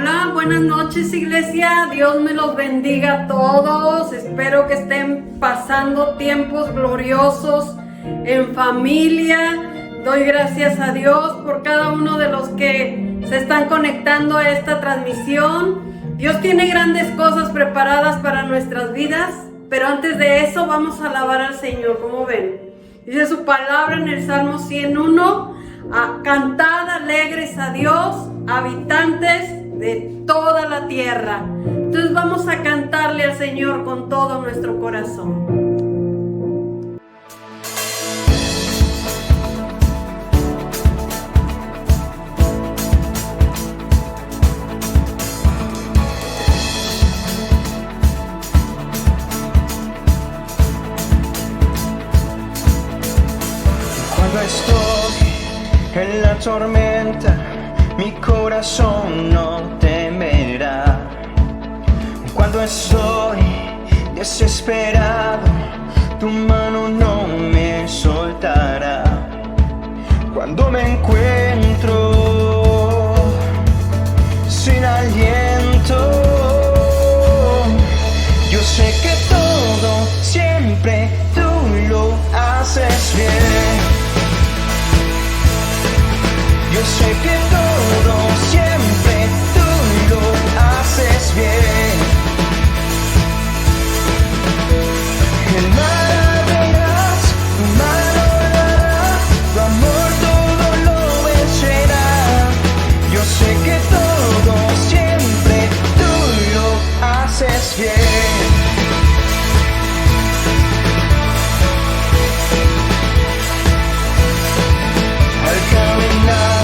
Hola, buenas noches, iglesia. Dios me los bendiga a todos. Espero que estén pasando tiempos gloriosos en familia. Doy gracias a Dios por cada uno de los que se están conectando a esta transmisión. Dios tiene grandes cosas preparadas para nuestras vidas, pero antes de eso vamos a alabar al Señor. ¿Cómo ven? Dice su palabra en el Salmo 101: cantad alegres a Dios, habitantes de toda la tierra. Entonces vamos a cantarle al Señor con todo nuestro corazón. Cuando estoy en la tormenta, mi corazón no temerá. Cuando estoy desesperado, tu mano no me soltará. Cuando me encuentro sin aliento, yo sé que todo siempre tú lo haces bien. Yo sé que todo siempre tú lo haces bien. El mar verás, tu mano lo hará, tu amor todo lo vencerá. Yo sé que todo siempre tú lo haces bien. Al caminar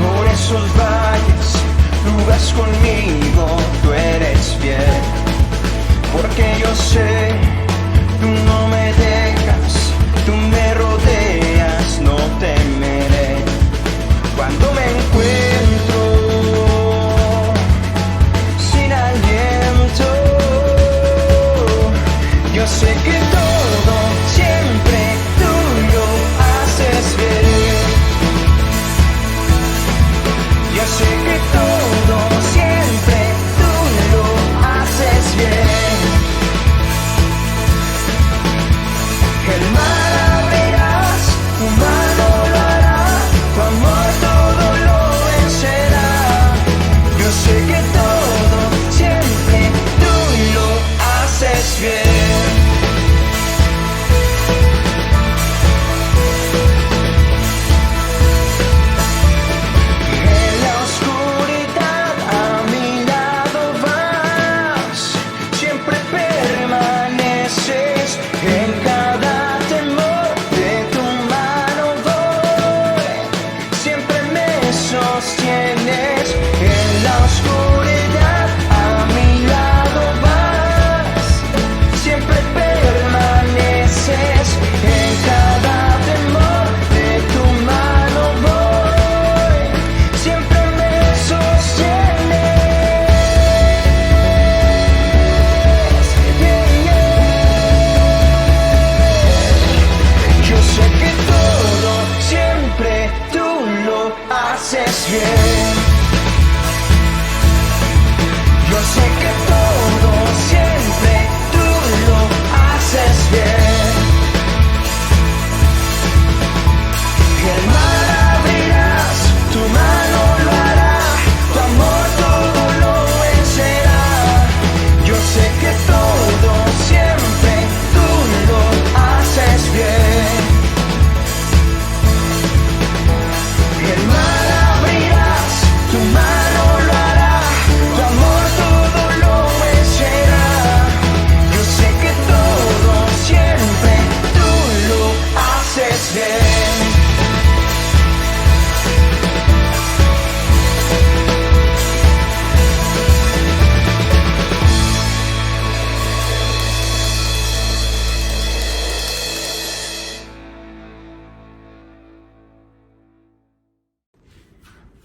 por esos valles, tú vas conmigo, tú eres fiel. Porque yo sé, tú no me dejas, tú me rodeas, no temeré. Cuando me encuentro sin aliento, yo sé que todo siempre tú lo haces bien. Yo sé que todo siempre tú lo haces bien. El mar abrirás, tu mano lo hará, tu amor todo lo vencerá. Yo sé que todo siempre tú lo haces bien.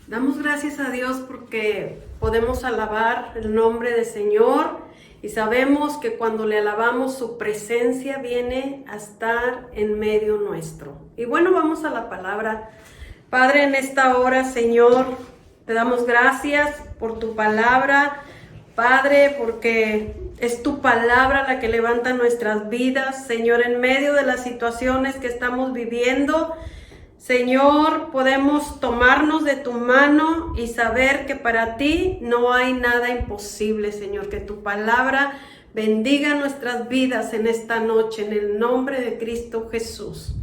Damos gracias a Dios porque podemos alabar el nombre del Señor y sabemos que cuando le alabamos su presencia viene a estar en medio nuestro. Y bueno, vamos a la palabra. Padre, en esta hora, Señor, Te damos gracias por tu palabra, Padre, porque es tu palabra la que levanta nuestras vidas, Señor, en medio de las situaciones que estamos viviendo. Señor, podemos tomarnos de tu mano y saber que para ti no hay nada imposible, Señor, que tu palabra bendiga nuestras vidas en esta noche, en el nombre de Cristo Jesús.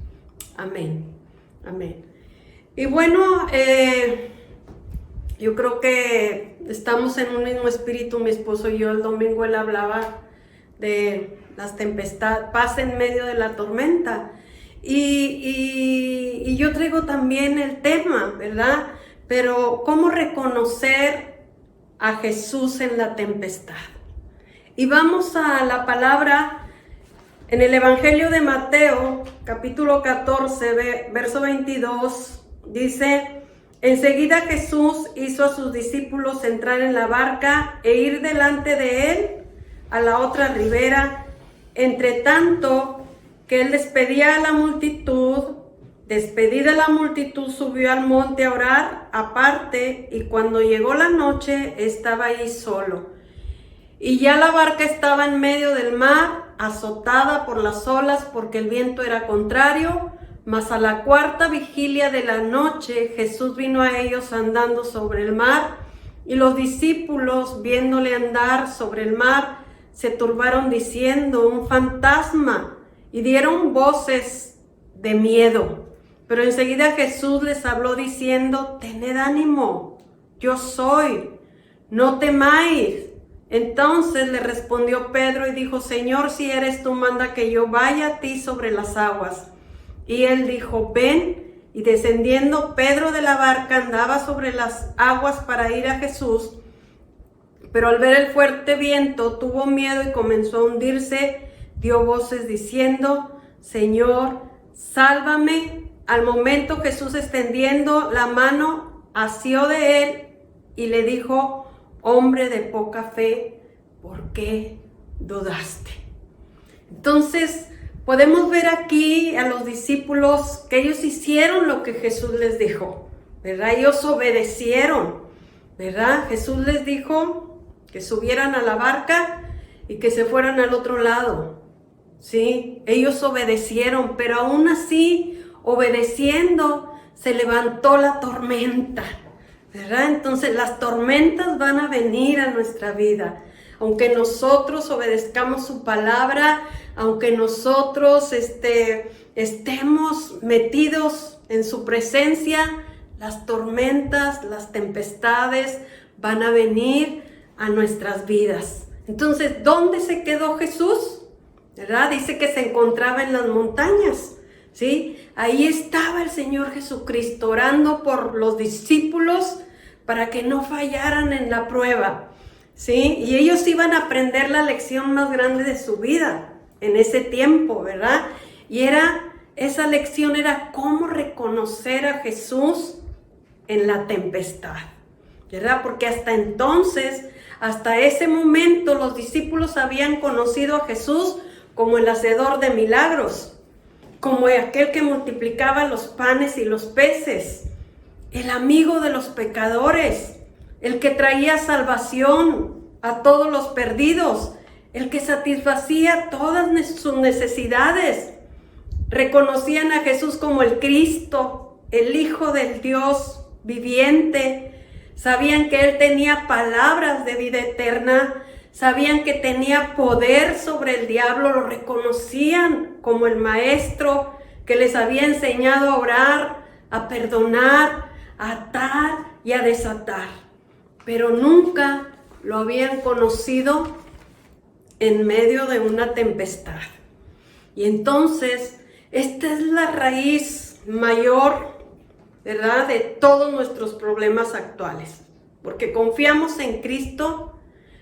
Amén. Amén. Y bueno, yo creo que estamos en un mismo espíritu, mi esposo y yo. El domingo él hablaba de las tempestades, paz en medio de la tormenta. Y yo traigo también el tema, ¿verdad? Pero ¿cómo reconocer a Jesús en la tempestad? Y vamos a la palabra en el Evangelio de Mateo, capítulo 14, verso 22, dice: enseguida Jesús hizo a sus discípulos entrar en la barca e ir delante de él a la otra ribera, entre tanto que él despedida la multitud, subió al monte a orar aparte, y cuando llegó la noche estaba ahí solo. Y ya la barca estaba en medio del mar, azotada por las olas, porque el viento era contrario. Mas a la cuarta vigilia de la noche, Jesús vino a ellos andando sobre el mar, y los discípulos, viéndole andar sobre el mar, se turbaron diciendo: un fantasma, y dieron voces de miedo. Pero enseguida Jesús les habló diciendo: tened ánimo, yo soy, no temáis. Entonces le respondió Pedro y dijo: Señor, si eres tú, manda que yo vaya a ti sobre las aguas. Y él dijo: ven. Y descendiendo Pedro de la barca, andaba sobre las aguas para ir a Jesús. Pero al ver el fuerte viento, tuvo miedo y comenzó a hundirse. Dio voces diciendo: Señor, sálvame. Al momento Jesús, extendiendo la mano, asió de él y le dijo: hombre de poca fe, ¿por qué dudaste? Entonces, podemos ver aquí a los discípulos que ellos hicieron lo que Jesús les dijo, ¿verdad? Ellos obedecieron, ¿verdad? Jesús les dijo que subieran a la barca y que se fueran al otro lado, ¿sí? Ellos obedecieron, pero aún así, obedeciendo, se levantó la tormenta, ¿verdad? Entonces las tormentas van a venir a nuestra vida. Aunque nosotros obedezcamos su palabra, aunque nosotros estemos metidos en su presencia, las tormentas, las tempestades van a venir a nuestras vidas. Entonces, ¿dónde se quedó Jesús? ¿Verdad? Dice que se encontraba en las montañas, ¿sí? Ahí estaba el Señor Jesucristo orando por los discípulos para que no fallaran en la prueba, ¿sí? Y ellos iban a aprender la lección más grande de su vida en ese tiempo, ¿verdad? Y esa lección era cómo reconocer a Jesús en la tempestad, ¿verdad? Porque hasta entonces, hasta ese momento, los discípulos habían conocido a Jesús como el hacedor de milagros, como aquel que multiplicaba los panes y los peces, el amigo de los pecadores, el que traía salvación a todos los perdidos, el que satisfacía todas sus necesidades. Reconocían a Jesús como el Cristo, el Hijo del Dios viviente. Sabían que Él tenía palabras de vida eterna. Sabían que tenía poder sobre el diablo. Lo reconocían como el Maestro que les había enseñado a orar, a perdonar, a atar y a desatar. Pero nunca lo habían conocido en medio de una tempestad. Y entonces, esta es la raíz mayor, ¿verdad?, de todos nuestros problemas actuales. Porque confiamos en Cristo,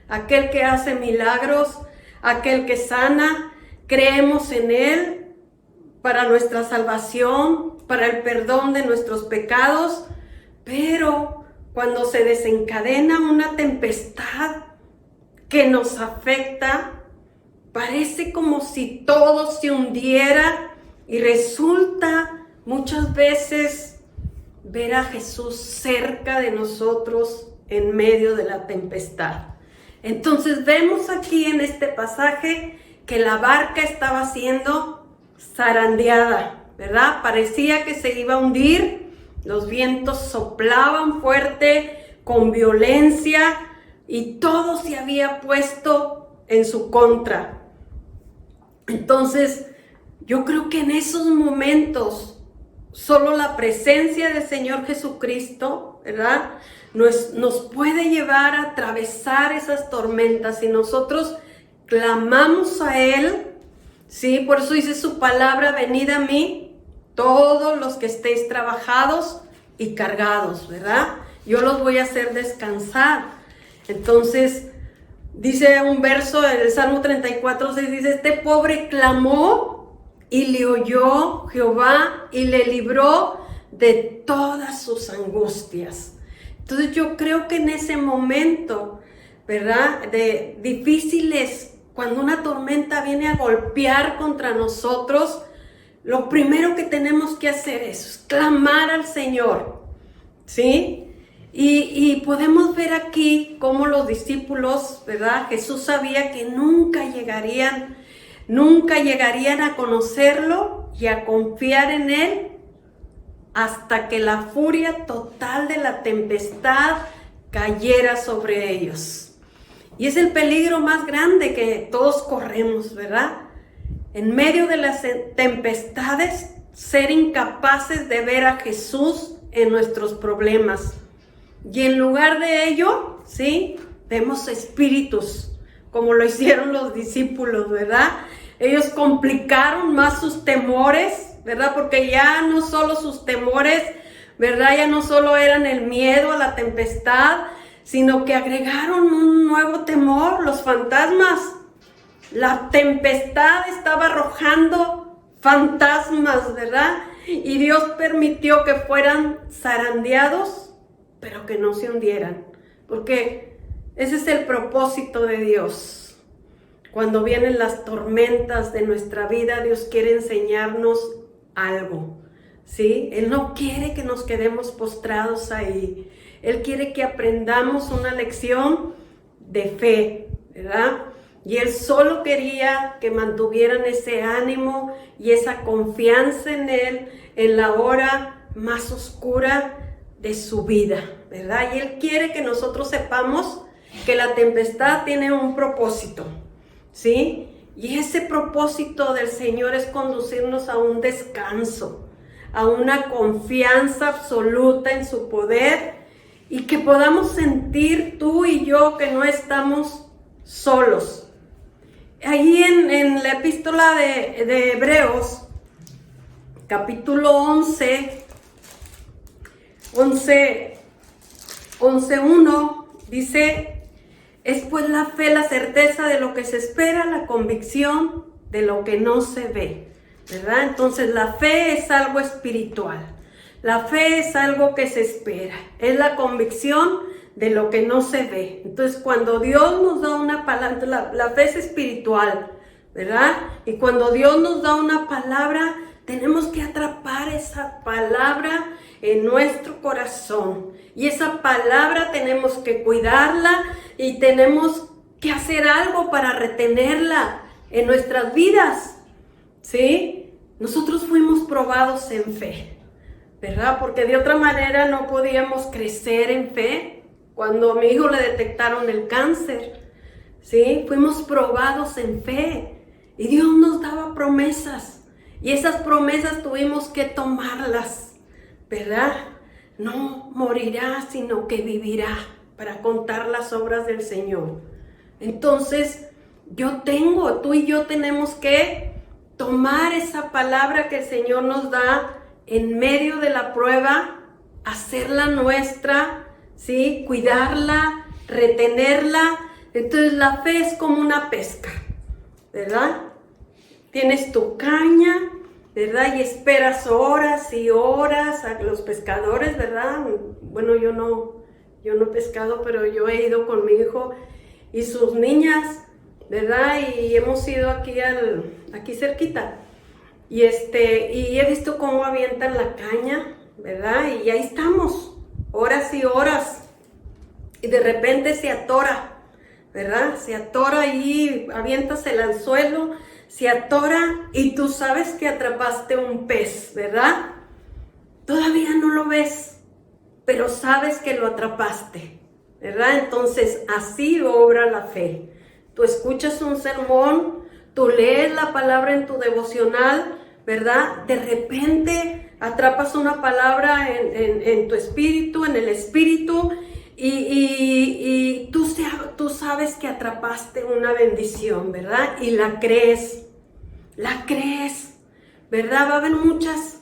aquel que hace milagros, aquel que sana, creemos en Él para nuestra salvación, para el perdón de nuestros pecados, pero cuando se desencadena una tempestad que nos afecta, parece como si todo se hundiera y resulta muchas veces ver a Jesús cerca de nosotros en medio de la tempestad. Entonces vemos aquí en este pasaje que la barca estaba siendo zarandeada, ¿verdad? Parecía que se iba a hundir, los vientos soplaban fuerte, con violencia, y todo se había puesto en su contra. Entonces, yo creo que en esos momentos, solo la presencia del Señor Jesucristo, ¿verdad?, nos puede llevar a atravesar esas tormentas, y nosotros clamamos a Él, ¿sí? Por eso dice su palabra: venid a mí, todos los que estéis trabajados y cargados, ¿verdad? Yo los voy a hacer descansar. Entonces, dice un verso del Salmo 34:6, dice: este pobre clamó y le oyó Jehová y le libró de todas sus angustias. Entonces yo creo que en ese momento, ¿verdad?, de difíciles, cuando una tormenta viene a golpear contra nosotros, lo primero que tenemos que hacer es clamar al Señor, ¿sí? Y podemos ver aquí cómo los discípulos, ¿verdad?, Jesús sabía que nunca llegarían a conocerlo y a confiar en Él hasta que la furia total de la tempestad cayera sobre ellos. Y es el peligro más grande que todos corremos, ¿verdad? En medio de las tempestades, ser incapaces de ver a Jesús en nuestros problemas. Y en lugar de ello, ¿sí?, vemos espíritus, como lo hicieron los discípulos, ¿verdad? Ellos complicaron más sus temores, ¿verdad? Porque ya no solo sus temores, ¿verdad?, ya no solo eran el miedo a la tempestad, sino que agregaron un nuevo temor: los fantasmas. La tempestad estaba arrojando fantasmas, ¿verdad? Y Dios permitió que fueran zarandeados, pero que no se hundieran, porque ese es el propósito de Dios. Cuando vienen las tormentas de nuestra vida, Dios quiere enseñarnos algo, ¿sí? Él no quiere que nos quedemos postrados ahí. Él quiere que aprendamos una lección de fe, ¿verdad? Y Él solo quería que mantuvieran ese ánimo y esa confianza en Él en la hora más oscura de su vida, ¿verdad? Y Él quiere que nosotros sepamos que la tempestad tiene un propósito, ¿sí? Y ese propósito del Señor es conducirnos a un descanso, a una confianza absoluta en su poder, y que podamos sentir tú y yo que no estamos solos. Ahí en la epístola de Hebreos, capítulo 11:1, dice: es pues la fe la certeza de lo que se espera, la convicción de lo que no se ve, ¿verdad? Entonces la fe es algo espiritual, la fe es algo que se espera, es la convicción de lo que no se ve. Entonces cuando Dios nos da una palabra, la fe es espiritual, ¿verdad? Y cuando Dios nos da una palabra, tenemos que atrapar esa palabra en nuestro corazón, y esa palabra tenemos que cuidarla y tenemos que hacer algo para retenerla en nuestras vidas, ¿sí? Nosotros fuimos probados en fe, ¿verdad? Porque de otra manera no podíamos crecer en fe. Cuando a mi hijo le detectaron el cáncer, ¿sí?, fuimos probados en fe y Dios nos daba promesas, y esas promesas tuvimos que tomarlas, ¿verdad? No morirá, sino que vivirá para contar las obras del Señor. Entonces, tú y yo tenemos que tomar esa palabra que el Señor nos da en medio de la prueba, hacerla nuestra, ¿sí?, cuidarla, retenerla. Entonces la fe es como una pesca, ¿verdad? Tienes tu caña, ¿verdad? Y esperas horas y horas a los pescadores, ¿verdad? Bueno, yo no he pescado, pero yo he ido con mi hijo y sus niñas, ¿verdad? Y hemos ido aquí cerquita. Y he visto cómo avientan la caña, ¿verdad? Y ahí estamos, horas y horas, y de repente se atora, ¿verdad? Se atora y avientas el anzuelo, se atora y tú sabes que atrapaste un pez, ¿verdad? Todavía no lo ves, pero sabes que lo atrapaste, ¿verdad? Entonces, así obra la fe. Tú escuchas un sermón, tú lees la palabra en tu devocional, ¿verdad? De repente atrapas una palabra en tu espíritu, en el espíritu, y tú sabes que atrapaste una bendición, ¿verdad? Y la crees, ¿verdad? Va a haber muchas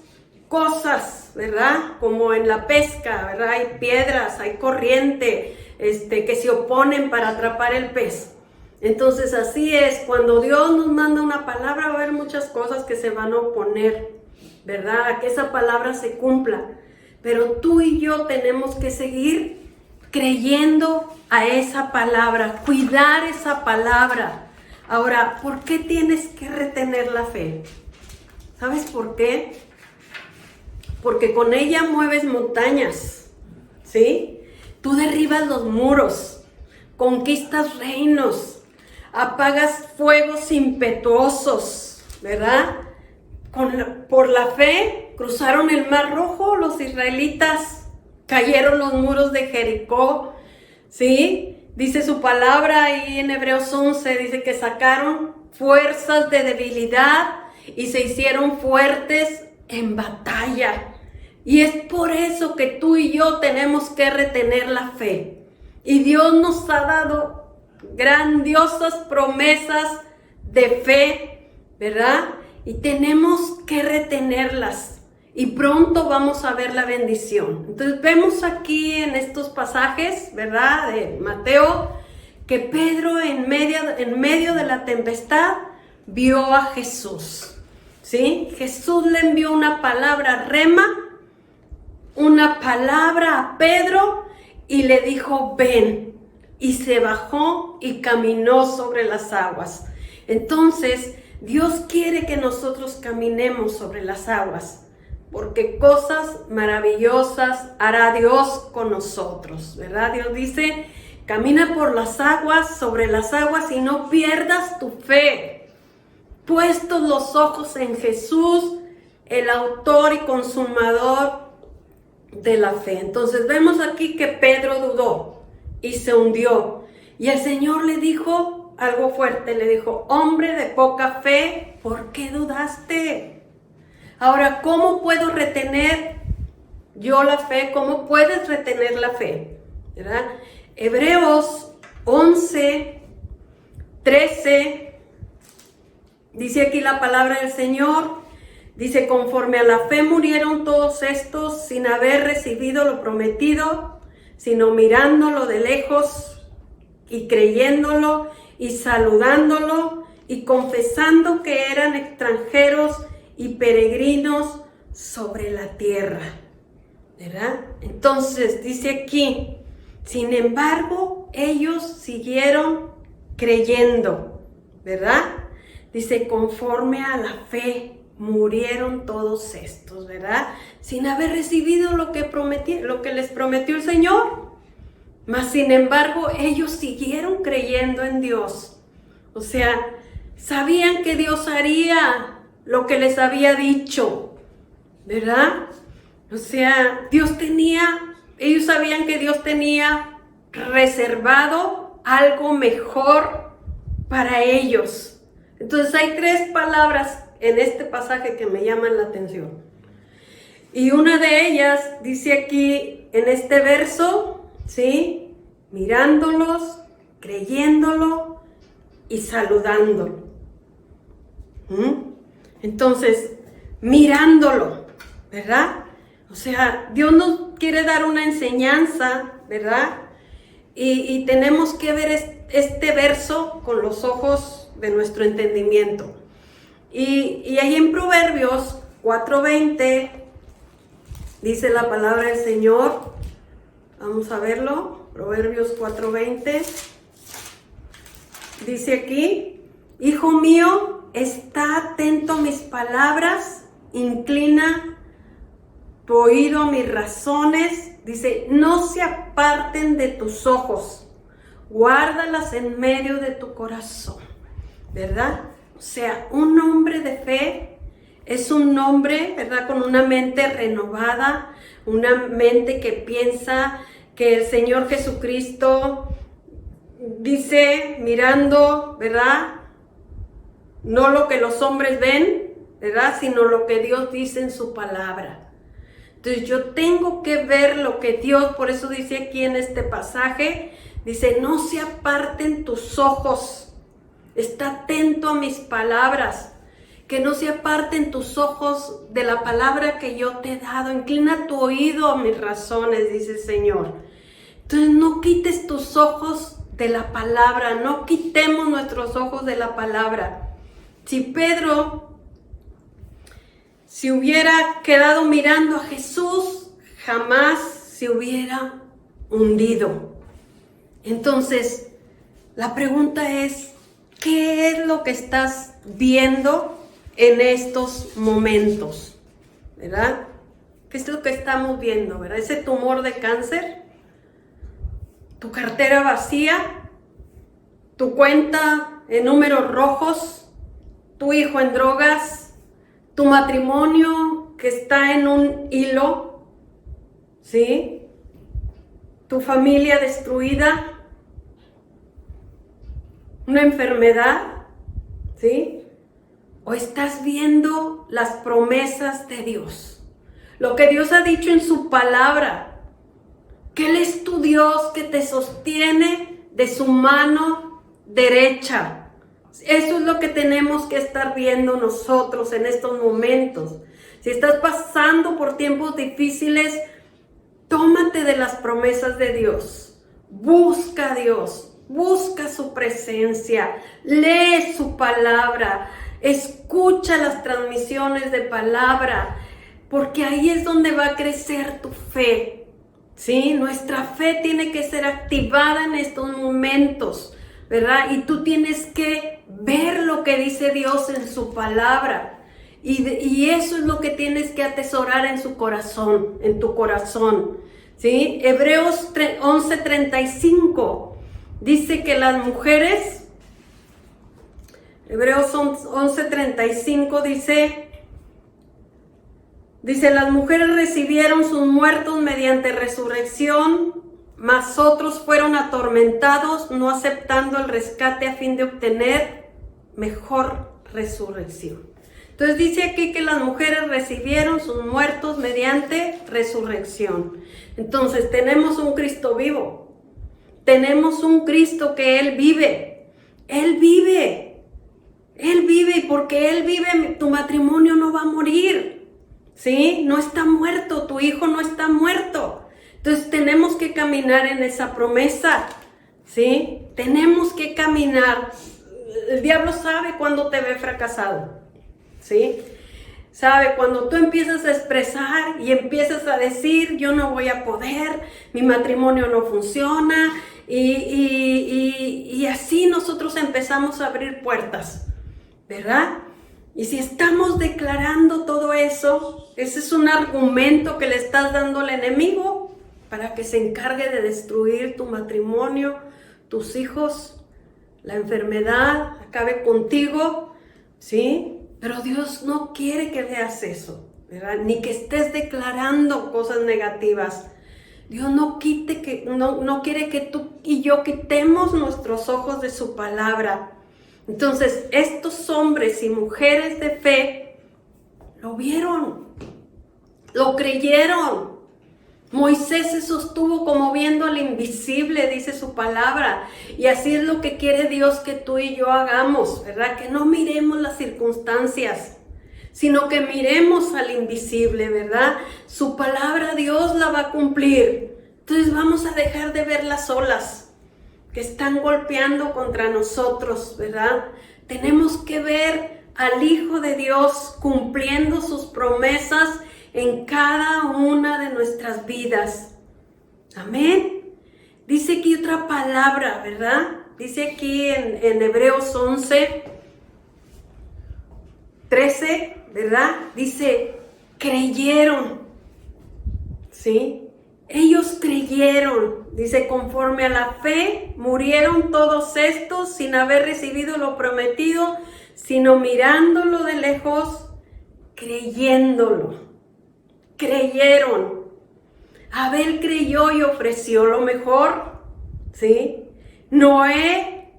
cosas, ¿verdad? Como en la pesca, ¿verdad? Hay piedras, hay corriente, que se oponen para atrapar el pez. Entonces así es, cuando Dios nos manda una palabra va a haber muchas cosas que se van a oponer, ¿verdad? A que esa palabra se cumpla. Pero tú y yo tenemos que seguir creyendo a esa palabra, cuidar esa palabra. Ahora, ¿por qué tienes que retener la fe? ¿Sabes por qué? Porque con ella mueves montañas, ¿sí? Tú derribas los muros, conquistas reinos, apagas fuegos impetuosos, ¿verdad? Por la fe cruzaron el Mar Rojo los israelitas, cayeron los muros de Jericó, ¿sí? Dice su palabra ahí en Hebreos 11, dice que sacaron fuerzas de debilidad y se hicieron fuertes en batalla. Y es por eso que tú y yo tenemos que retener la fe. Y Dios nos ha dado grandiosas promesas de fe, ¿verdad? Y tenemos que retenerlas. Y pronto vamos a ver la bendición. Entonces vemos aquí en estos pasajes, ¿verdad? De Mateo, que Pedro en medio de la tempestad vio a Jesús, ¿sí? Jesús le envió una palabra rema, una palabra a Pedro y le dijo, ven. Y se bajó y caminó sobre las aguas. Entonces, Dios quiere que nosotros caminemos sobre las aguas, porque cosas maravillosas hará Dios con nosotros, ¿verdad? Dios dice, camina por las aguas, sobre las aguas y no pierdas tu fe. Puestos los ojos en Jesús, el autor y consumador de la fe. Entonces vemos aquí que Pedro dudó y se hundió. Y el Señor le dijo algo fuerte, le dijo, hombre de poca fe, ¿por qué dudaste? Ahora, ¿cómo puedo retener yo la fe? ¿Cómo puedes retener la fe? ¿Verdad? Hebreos 11, 13, dice aquí la palabra del Señor. Dice, conforme a la fe murieron todos estos sin haber recibido lo prometido, sino mirándolo de lejos y creyéndolo y saludándolo y confesando que eran extranjeros y peregrinos sobre la tierra, ¿verdad? Entonces dice aquí, sin embargo, ellos siguieron creyendo, ¿verdad? Dice, conforme a la fe murieron todos estos, ¿verdad? Sin haber recibido lo que les prometió el Señor. Mas sin embargo, ellos siguieron creyendo en Dios. O sea, sabían que Dios haría lo que les había dicho, ¿verdad? O sea, ellos sabían que Dios tenía reservado algo mejor para ellos. Entonces hay 3 palabras en este pasaje que me llaman la atención. Y una de ellas dice aquí en este verso, ¿sí? Mirándolos, creyéndolo y saludándolo. Entonces, mirándolo, ¿verdad? O sea, Dios nos quiere dar una enseñanza, ¿verdad? Y tenemos que ver este verso con los ojos de nuestro entendimiento. Y ahí en Proverbios 4:20 dice la palabra del Señor. Vamos a verlo. Proverbios 4:20. Dice aquí, hijo mío, está atento a mis palabras, inclina tu oído a mis razones. Dice, no se aparten de tus ojos, guárdalas en medio de tu corazón, ¿verdad? O sea, un hombre de fe es un hombre, ¿verdad? Con una mente renovada, una mente que piensa que el Señor Jesucristo dice, mirando, ¿verdad? No lo que los hombres ven, ¿verdad? Sino lo que Dios dice en su palabra. Entonces yo tengo que ver lo que Dios, por eso dice aquí en este pasaje, dice, no se aparten tus ojos, está atento a mis palabras, que no se aparten tus ojos de la palabra que yo te he dado, inclina tu oído a mis razones, dice el Señor. Entonces no quites tus ojos de la palabra, no quitemos nuestros ojos de la palabra. Si Pedro hubiera quedado mirando a Jesús, jamás se hubiera hundido. Entonces, la pregunta es, ¿qué es lo que estás viendo en estos momentos? ¿Verdad? ¿Qué es lo que estamos viendo? ¿Verdad? Ese tumor de cáncer, tu cartera vacía, tu cuenta en números rojos, tu hijo en drogas, tu matrimonio que está en un hilo, ¿sí? Tu familia destruida, una enfermedad, ¿sí? O estás viendo las promesas de Dios, lo que Dios ha dicho en su palabra, que Él es tu Dios que te sostiene de su mano derecha. Eso es lo que tenemos que estar viendo nosotros en estos momentos. Si estás pasando por tiempos difíciles, tómate de las promesas de Dios. Busca a Dios, busca su presencia, lee su palabra, escucha las transmisiones de palabra, porque ahí es donde va a crecer tu fe. ¿Sí? Nuestra fe tiene que ser activada en estos momentos, ¿verdad? Y tú tienes que ver lo que dice Dios en su palabra. Y eso es lo que tienes que atesorar en su corazón, en tu corazón. ¿Sí? Hebreos 11:35 dice que las mujeres, Hebreos 11:35 dice, las mujeres recibieron sus muertos mediante resurrección, mas otros fueron atormentados, no aceptando el rescate a fin de obtener mejor resurrección. Entonces dice aquí que las mujeres recibieron sus muertos mediante resurrección. Entonces tenemos un Cristo vivo, tenemos un Cristo que Él vive, Él vive, y porque Él vive, tu matrimonio no va a morir, ¿sí? No está muerto, tu hijo no está muerto. Entonces tenemos que caminar en esa promesa, ¿sí? Tenemos que caminar. El diablo sabe cuando te ve fracasado, ¿sí? Sabe cuando tú empiezas a expresar y empiezas a decir, yo no voy a poder, mi matrimonio no funciona, y así nosotros empezamos a abrir puertas, ¿verdad? Y si estamos declarando todo eso, ese es un argumento que le estás dando al enemigo para que se encargue de destruir tu matrimonio, tus hijos, la enfermedad, acabe contigo, ¿sí? Pero Dios no quiere que veas eso, ¿verdad? Ni que estés declarando cosas negativas. Dios no quiere que tú y yo quitemos nuestros ojos de su palabra. Entonces, estos hombres y mujeres de fe lo vieron, lo creyeron. Moisés se sostuvo como viendo al invisible, dice su palabra. Y así es lo que quiere Dios que tú y yo hagamos, ¿verdad? Que no miremos las circunstancias, sino que miremos al invisible, ¿verdad? Su palabra Dios la va a cumplir. Entonces vamos a dejar de ver las olas que están golpeando contra nosotros, ¿verdad? Tenemos que ver al Hijo de Dios cumpliendo sus promesas en cada una de nuestras vidas. Amén. Dice aquí otra palabra, ¿verdad? Dice aquí en Hebreos 11:13, ¿verdad? Dice, creyeron. ¿sí? Ellos creyeron, dice, conforme a la fe, murieron todos estos sin haber recibido lo prometido, sino mirándolo de lejos, creyéndolo. Creyeron. Abel creyó y ofreció lo mejor, ¿sí? Noé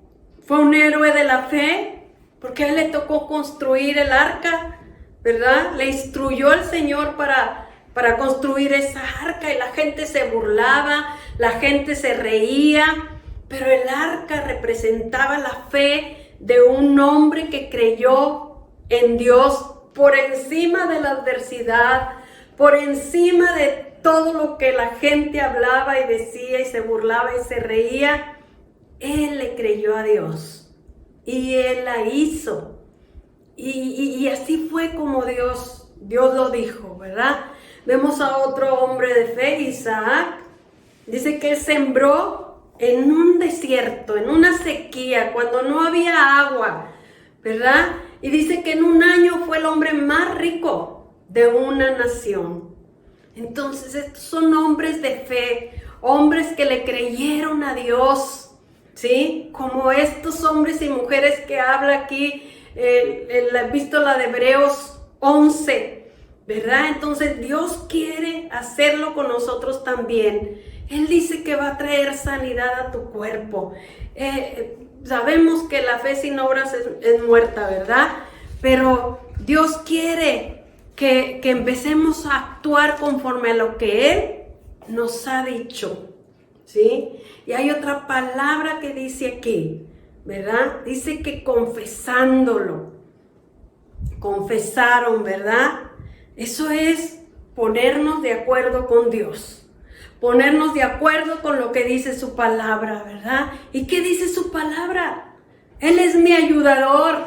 fue un héroe de la fe, porque a él le tocó construir el arca, ¿verdad? Le instruyó el Señor para construir esa arca y la gente se burlaba, la gente se reía, pero el arca representaba la fe de un hombre que creyó en Dios por encima de la adversidad, por encima de todo lo que la gente hablaba y decía y se burlaba y se reía. Él le creyó a Dios y él la hizo. Y así fue como Dios lo dijo, ¿verdad? Vemos a otro hombre de fe, Isaac. Dice que él sembró en un desierto, en una sequía, cuando no había agua, ¿verdad? Y dice que en un año fue el hombre más rico de una nación. Entonces estos son hombres de fe, hombres que le creyeron a Dios, ¿sí? Como estos hombres y mujeres que habla aquí, la epístola de Hebreos 11, ¿verdad? Entonces Dios quiere hacerlo con nosotros también. Él dice que va a traer sanidad a tu cuerpo. Sabemos que la fe sin obras es muerta, ¿verdad? Pero Dios quiere que empecemos a actuar conforme a lo que Él nos ha dicho, ¿sí? Y hay otra palabra que dice aquí, ¿verdad? Dice que confesándolo. Confesaron, ¿verdad? Eso es ponernos de acuerdo con Dios, ponernos de acuerdo con lo que dice su palabra, ¿verdad? ¿Y qué dice su palabra? Él es mi ayudador,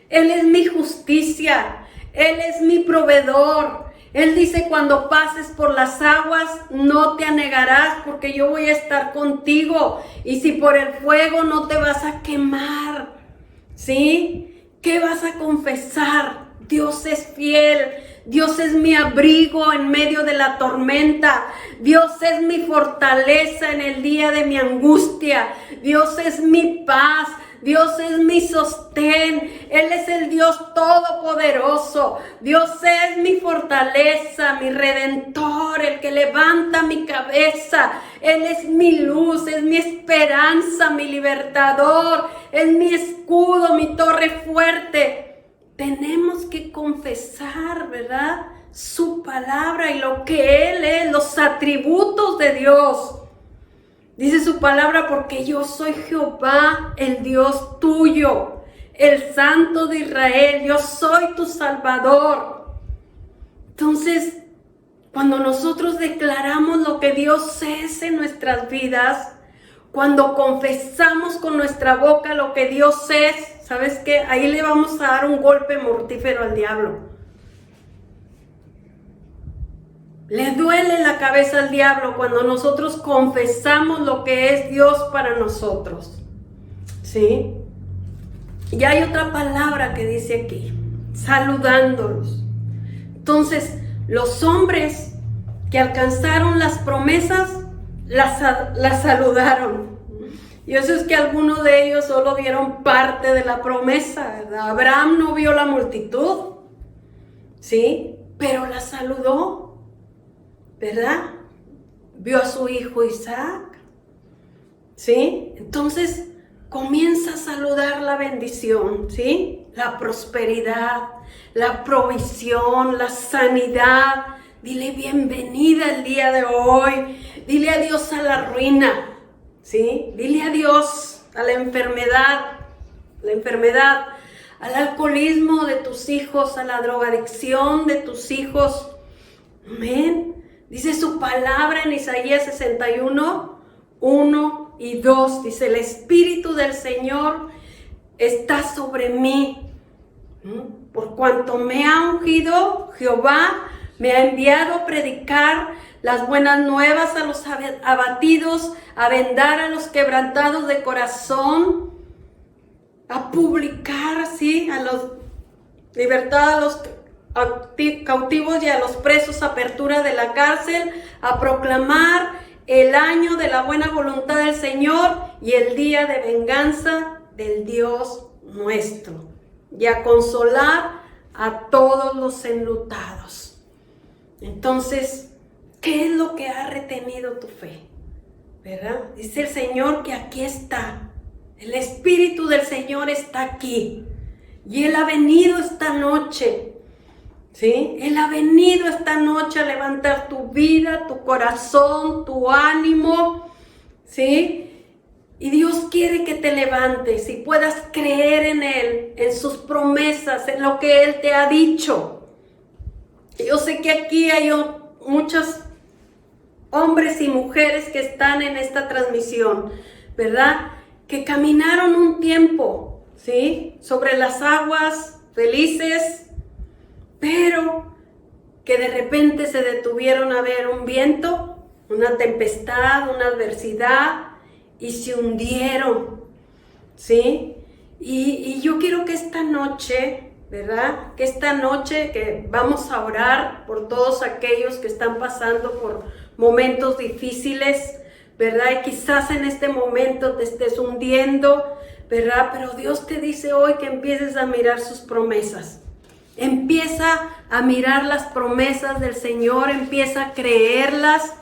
Él es mi justicia, Él es mi proveedor. Él dice, cuando pases por las aguas, no te anegarás, porque yo voy a estar contigo. Y si por el fuego, no te vas a quemar, ¿sí? ¿Qué vas a confesar? Dios es fiel. Dios es mi abrigo en medio de la tormenta. Dios es mi fortaleza en el día de mi angustia. Dios es mi paz. Dios es mi sostén. Él es el Dios todopoderoso. Dios es mi fortaleza, mi redentor, el que levanta mi cabeza. Él es mi luz, es mi esperanza, mi libertador. Es mi escudo, mi torre fuerte. Tenemos que confesar, ¿verdad? Su palabra y lo que Él es, los atributos de Dios. Dice su palabra, porque yo soy Jehová, el Dios tuyo, el Santo de Israel. Yo soy tu Salvador. Entonces, cuando nosotros declaramos lo que Dios es en nuestras vidas, cuando confesamos con nuestra boca lo que Dios es, ¿sabes qué? Ahí le vamos a dar un golpe mortífero al diablo. Le duele la cabeza al diablo cuando nosotros confesamos lo que es Dios para nosotros, ¿sí? Y hay otra palabra que dice aquí, saludándolos. Entonces, los hombres que alcanzaron las promesas, las saludaron. Y eso es que algunos de ellos solo vieron parte de la promesa, ¿verdad? Abraham no vio la multitud, ¿sí? Pero la saludó, ¿verdad? Vio a su hijo Isaac, ¿sí? Entonces comienza a saludar la bendición, ¿sí? La prosperidad, la provisión, la sanidad. Dile bienvenida el día de hoy. Dile adiós a la ruina, ¿sí? Dile adiós a la enfermedad, al alcoholismo de tus hijos, a la drogadicción de tus hijos. Amén. Dice su palabra en Isaías 61, 1 y 2. Dice, el Espíritu del Señor está sobre mí. Por cuanto me ha ungido, Jehová me ha enviado a predicar las buenas nuevas a los abatidos, a vendar a los quebrantados de corazón, a publicar, ¿sí? Libertad cautivos y a los presos apertura de la cárcel, a proclamar el año de la buena voluntad del Señor y el día de venganza del Dios nuestro, y a consolar a todos los enlutados. Entonces, ¿qué es lo que ha retenido tu fe? ¿Verdad? Dice el Señor que aquí está. El Espíritu del Señor está aquí. Y Él ha venido esta noche. ¿Sí? Él ha venido esta noche a levantar tu vida, tu corazón, tu ánimo. ¿Sí? Y Dios quiere que te levantes y puedas creer en Él, en sus promesas, en lo que Él te ha dicho. Yo sé que aquí hay muchos hombres y mujeres que están en esta transmisión, ¿verdad? Que caminaron un tiempo, ¿sí? Sobre las aguas, felices, pero que de repente se detuvieron a ver un viento, una tempestad, una adversidad, y se hundieron, ¿sí? Y yo quiero que esta noche, ¿verdad? Que esta noche que vamos a orar por todos aquellos que están pasando por momentos difíciles, ¿verdad? Y quizás en este momento te estés hundiendo, ¿verdad? Pero Dios te dice hoy que empieces a mirar sus promesas. Empieza a mirar las promesas del Señor, empieza a creerlas,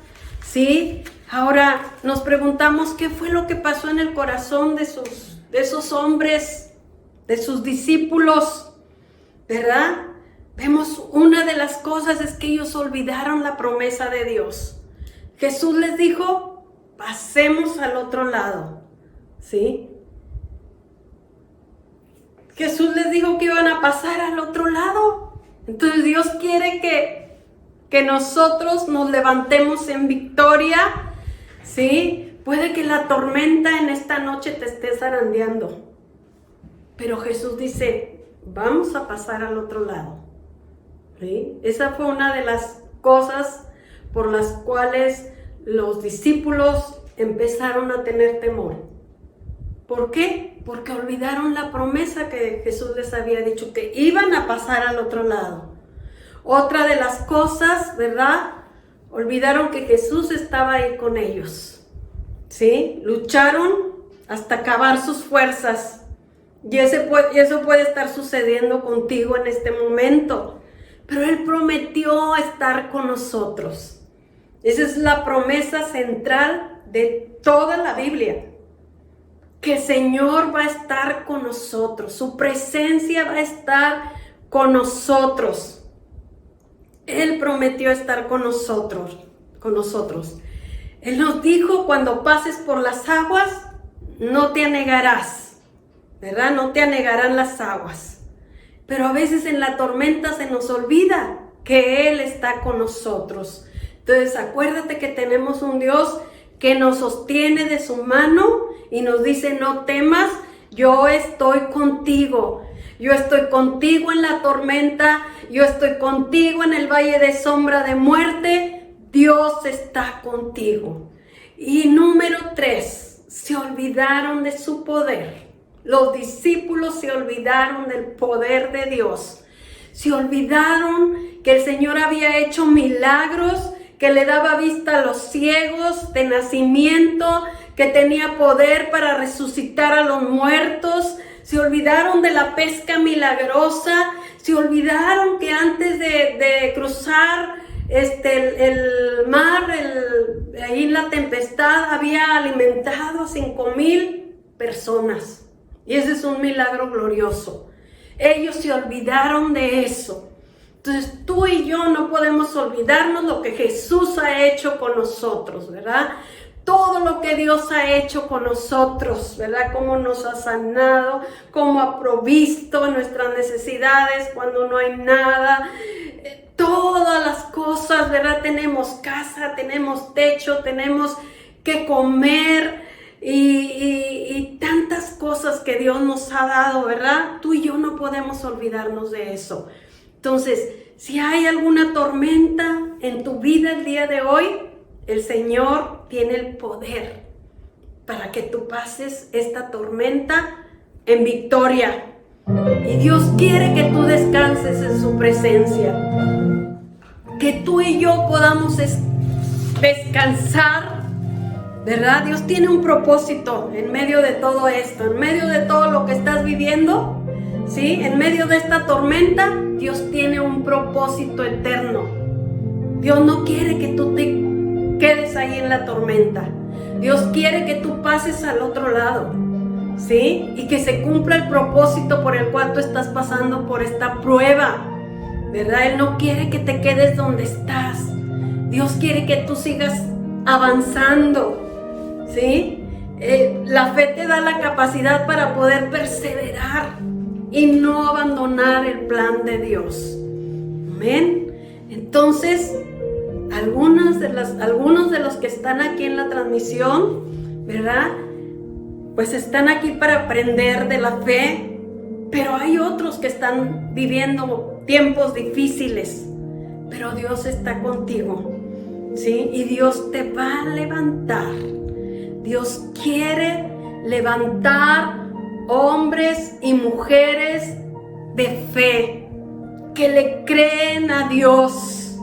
¿sí? Ahora nos preguntamos qué fue lo que pasó en el corazón de esos hombres, de sus discípulos, ¿verdad? Vemos una de las cosas es que ellos olvidaron la promesa de Dios. Jesús les dijo, pasemos al otro lado, ¿sí? Jesús les dijo que iban a pasar al otro lado. Entonces Dios quiere que nosotros nos levantemos en victoria, ¿sí? Puede que la tormenta en esta noche te esté zarandeando, pero Jesús dice, vamos a pasar al otro lado, ¿sí? Esa fue una de las cosas por las cuales los discípulos empezaron a tener temor. ¿Por qué? Porque olvidaron la promesa que Jesús les había dicho, que iban a pasar al otro lado. Otra de las cosas, ¿verdad? Olvidaron que Jesús estaba ahí con ellos, ¿sí? Lucharon hasta acabar sus fuerzas. Y eso puede estar sucediendo contigo en este momento. Pero Él prometió estar con nosotros. Esa es la promesa central de toda la Biblia. Que el Señor va a estar con nosotros. Su presencia va a estar con nosotros. Él prometió estar con nosotros. Él nos dijo, cuando pases por las aguas, no te anegarás, ¿verdad? No te anegarán las aguas. Pero a veces en la tormenta se nos olvida que Él está con nosotros. Entonces acuérdate que tenemos un Dios que nos sostiene de su mano y nos dice, no temas, yo estoy contigo. Yo estoy contigo en la tormenta, yo estoy contigo en el valle de sombra de muerte. Dios está contigo. Y número 3, se olvidaron de su poder. Los discípulos se olvidaron del poder de Dios. Se olvidaron que el Señor había hecho milagros, que le daba vista a los ciegos de nacimiento, que tenía poder para resucitar a los muertos. Se olvidaron de la pesca milagrosa. Se olvidaron que antes de cruzar el mar, ahí en la tempestad, había alimentado a 5,000 personas. Y ese es un milagro glorioso. Ellos se olvidaron de eso. Entonces tú y yo no podemos olvidarnos lo que Jesús ha hecho con nosotros, ¿verdad? Todo lo que Dios ha hecho con nosotros, ¿verdad? Cómo nos ha sanado, cómo ha provisto nuestras necesidades cuando no hay nada. Todas las cosas, ¿verdad? Tenemos casa, tenemos techo, tenemos que comer y tantas cosas que Dios nos ha dado, ¿verdad? Tú y yo no podemos olvidarnos de eso. Entonces, si hay alguna tormenta en tu vida el día de hoy, el Señor tiene el poder para que tú pases esta tormenta en victoria. Y Dios quiere que tú descanses en su presencia. Que tú y yo podamos descansar, ¿verdad? Dios tiene un propósito en medio de todo esto, en medio de todo lo que estás viviendo, ¿sí? En medio de esta tormenta, Dios tiene un propósito eterno. Dios no quiere que tú te quedes ahí en la tormenta. Dios quiere que tú pases al otro lado, ¿sí? Y que se cumpla el propósito por el cual tú estás pasando por esta prueba, ¿verdad? Él no quiere que te quedes donde estás. Dios quiere que tú sigas avanzando, ¿sí? La fe te da la capacidad para poder perseverar y no abandonar el plan de Dios. Amén. Entonces, algunos de los que están aquí en la transmisión, ¿verdad? Pues están aquí para aprender de la fe, pero hay otros que están viviendo tiempos difíciles, pero Dios está contigo, ¿sí? Y Dios te va a levantar. Dios quiere levantar hombres y mujeres de fe, que le creen a Dios,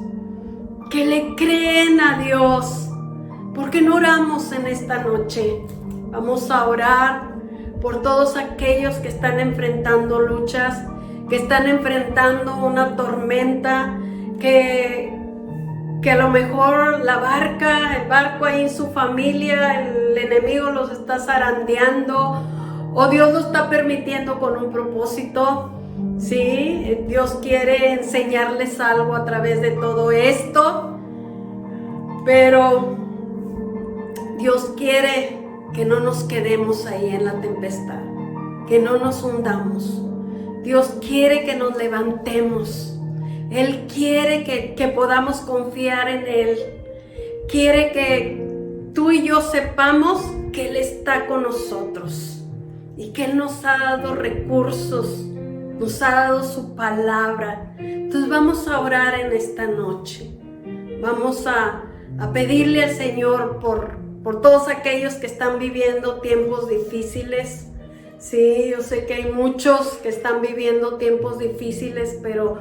que le creen a Dios. ¿Por qué no oramos en esta noche? Vamos a orar por todos aquellos que están enfrentando luchas, que están enfrentando una tormenta, que a lo mejor el barco ahí en su familia, el enemigo los está zarandeando, o Dios lo está permitiendo con un propósito, ¿sí? Dios quiere enseñarles algo a través de todo esto, pero Dios quiere que no nos quedemos ahí en la tempestad, que no nos hundamos. Dios quiere que nos levantemos. Él quiere que podamos confiar en Él. Quiere que tú y yo sepamos que Él está con nosotros y que Él nos ha dado recursos, nos ha dado su palabra. Entonces vamos a orar en esta noche. Vamos a pedirle al Señor por todos aquellos que están viviendo tiempos difíciles. Sí, yo sé que hay muchos que están viviendo tiempos difíciles, pero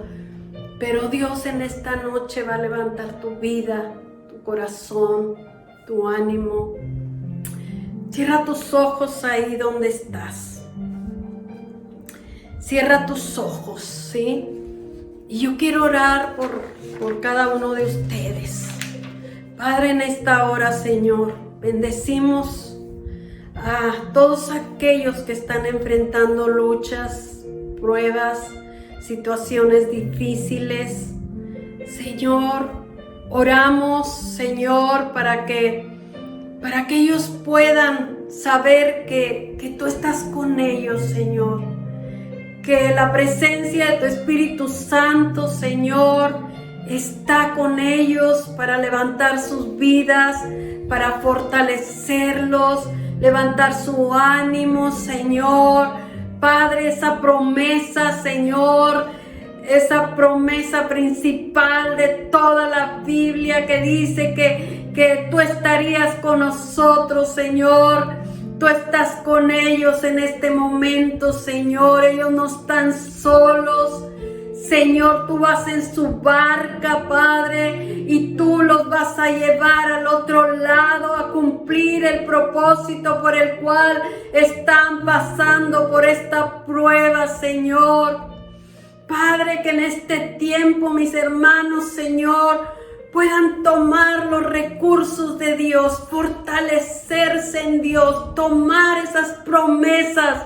Dios en esta noche va a levantar tu vida, tu corazón, tu ánimo. Cierra tus ojos ahí donde estás. Cierra tus ojos, ¿sí? Y yo quiero orar por cada uno de ustedes. Padre, en esta hora, Señor, bendecimos a todos aquellos que están enfrentando luchas, pruebas, situaciones difíciles. Señor, oramos, Señor, para que ellos puedan saber que tú estás con ellos, Señor. Que la presencia de tu Espíritu Santo, Señor, está con ellos para levantar sus vidas, para fortalecerlos, levantar su ánimo, Señor. Padre, esa promesa, Señor, esa promesa principal de toda la Biblia que dice que tú estarías con nosotros, Señor. Tú estás con ellos en este momento, Señor. Ellos no están solos. Señor, tú vas en su barca, Padre, y tú los vas a llevar al otro lado a cumplir el propósito por el cual están pasando por esta prueba, Señor. Padre, que en este tiempo mis hermanos, Señor, puedan tomar los recursos de Dios, fortalecerse en Dios, tomar esas promesas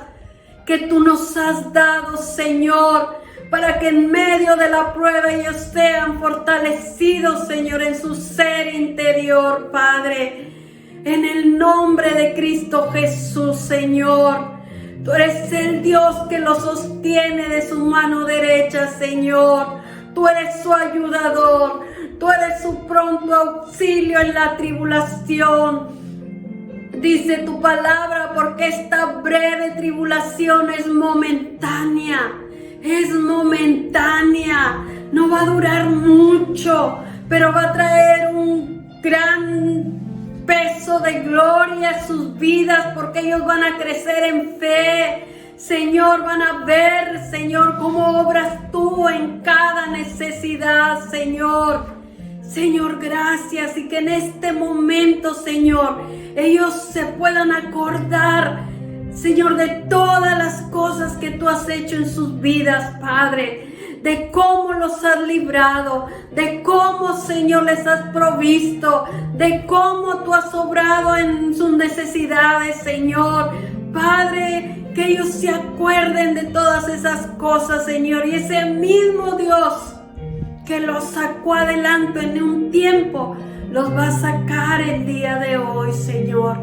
que tú nos has dado, Señor, para que en medio de la prueba ellos sean fortalecidos, Señor, en su ser interior, Padre. En el nombre de Cristo Jesús, Señor. Tú eres el Dios que los sostiene de su mano derecha, Señor. Tú eres su ayudador. Tú eres su pronto auxilio en la tribulación. Dice tu palabra, porque esta breve tribulación es momentánea. Es momentánea, no va a durar mucho, pero va a traer un gran peso de gloria a sus vidas, porque ellos van a crecer en fe, Señor, van a ver, Señor, cómo obras tú en cada necesidad, Señor. Señor, gracias, y que en este momento, Señor, ellos se puedan acordar, Señor, de todas las cosas que tú has hecho en sus vidas, Padre, de cómo los has librado, de cómo, Señor, les has provisto, de cómo tú has obrado en sus necesidades, Señor. Padre, que ellos se acuerden de todas esas cosas, Señor, y ese mismo Dios que los sacó adelante en un tiempo, los va a sacar el día de hoy, Señor.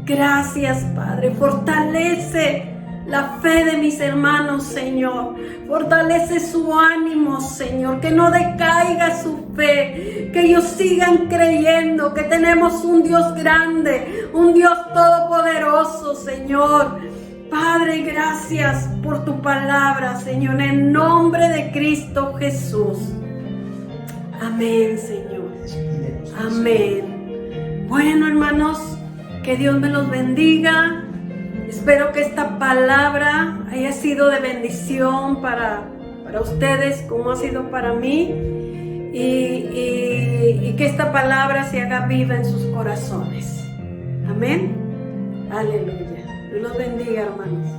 Gracias, Padre. Fortalece la fe de mis hermanos, Señor. Fortalece su ánimo, Señor. Que no decaiga su fe. Que ellos sigan creyendo que tenemos un Dios grande, un Dios todopoderoso, Señor. Padre, gracias por tu palabra, Señor. En el nombre de Cristo Jesús. Amén, Señor. Amén. Bueno, hermanos, que Dios me los bendiga. Espero que esta palabra haya sido de bendición para ustedes, como ha sido para mí, y que esta palabra se haga viva en sus corazones. Amén. Aleluya. Dios los bendiga, hermanos.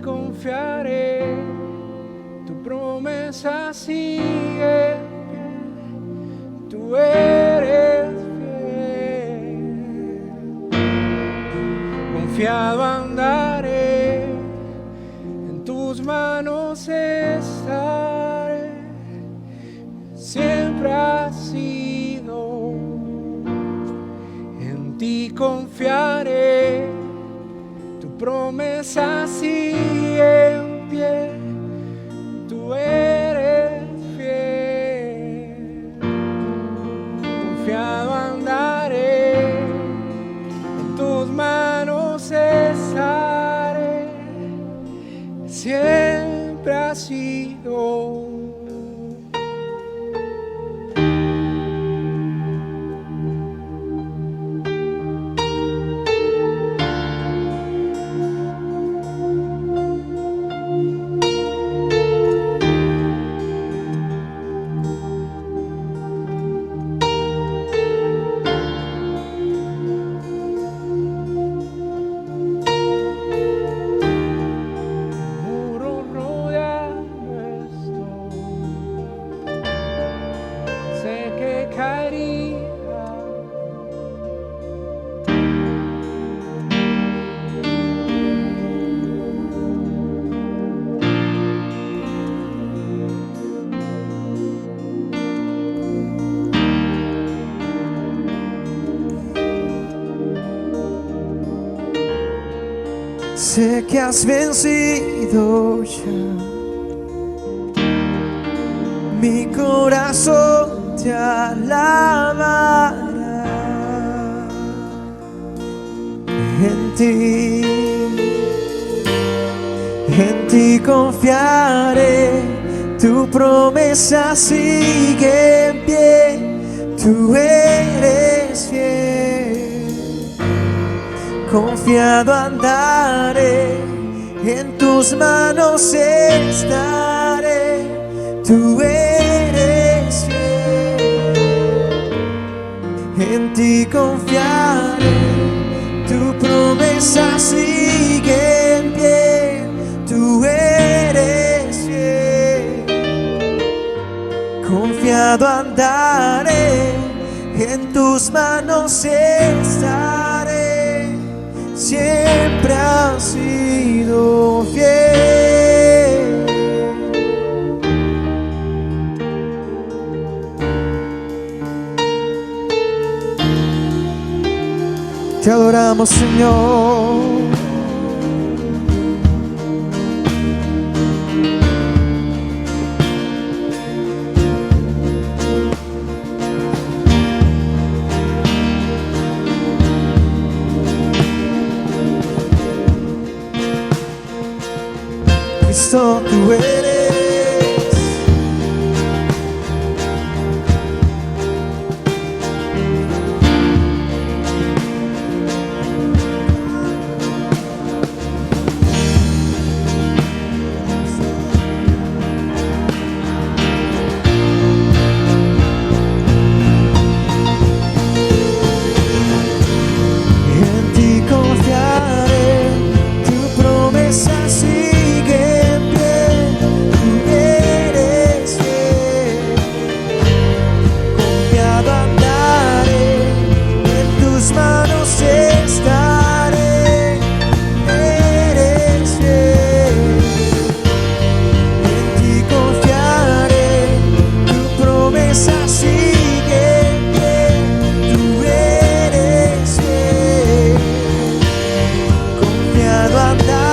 Confiaré, tu promesa sigue en pie, tú eres fiel. Confiado andaré, en tus manos estaré, siempre has sido. En ti confiaré, tu promesa sigue en pie, tú eres fiel. Confiado andaré, en tus manos estaré, siempre has sido. Sé que has vencido ya, mi corazón te alabará. En ti confiaré, tu promesa sigue en pie, tú eres fiel. Confiado andaré, en tus manos estaré, tú eres fiel. En ti confiaré, tu promesa sigue en pie, tú eres fiel. Confiado andaré, en tus manos estaré, siempre has sido fiel. Te adoramos, Señor. Cristo tú eres. En ti confiaré, tu promesa sigue en pie, tú eres fiel. Confiado andaré, en tus manos estaré, eres fiel. En ti confiaré, tu promesa sigue en pie, tú eres fiel. Confiado andaré.